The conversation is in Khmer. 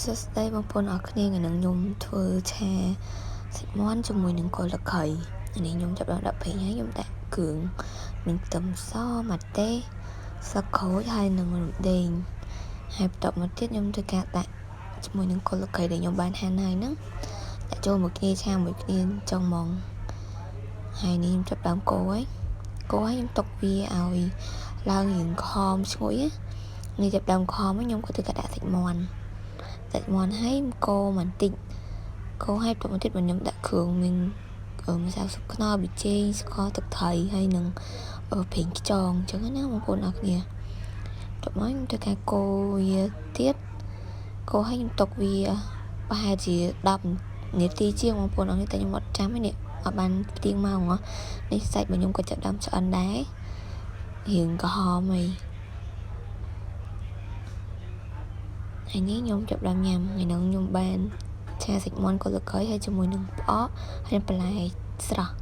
សួស្តីបងប្អូនអរគ្នាថ្ងៃនេះខ្ញុំធ្វើឆាសាច់មាន់ជាមួយនឹងគល់តខៃនេះខ្ញុំចាប់ដល់10 ពេញហើយខ្ញុំដាក់គ្រឿងមានខ្ទឹមសម៉ាតេស្លឹកក្រូចហើយនឹងរំដេងហើយបន្ទាប់មកទៀតខ្ញុំធ្វើការដាក់ជាមួយនឹងគល់តខៃដែលខ្ញុំបានហាន់ហើយហ្នឹងដាក់ចូលមួយគ្នាឆាមួយគ្នាចុងម៉ងហើយនេះខ្ញុំចាប់ដើមកូរហើយខ្ញុំទុកវាឲ្យឡើងរាងក្រហមឈ្ងុយនេះចាប់ដើមក្រហមខ្ញុំក៏ធ្វើការដាក់សាច់មាន់ហើយកូរបន្តិចកូរឲ្យបន្តិចខ្ញុំដាក់គ្រឿងមានម្សៅស៊ុបខ្នុរប៊ីចេងស្ករទឹកត្រីហើយនឹងប្រេងខ្យងអញ្ចឹងណាបងប្អូនអរគ្នាបន្ទាប់មកខ្ញុំធ្វើការកូរវាទៀតកូរឲ្យខ្ញុំទុកវាប្រហែលជា10នាទីជាងបងប្អូនអរគ្នាតែខ្ញុំអត់ចាំទេនេះអត់បានផ្ទៀងម៉ោងនេះសាច់របស់ខ្ញុំក៏ចាប់ដើមឆ្អិនដែររាងក្រហមហើយនេះខ្ញុំចាប់ដើមញ៉ាំថ្ងៃនេះខ្ញុំបានឆាសាច់មាន់គល់តខៃហើយជាមួយនឹងផ្អកហើយបន្លែស្រស់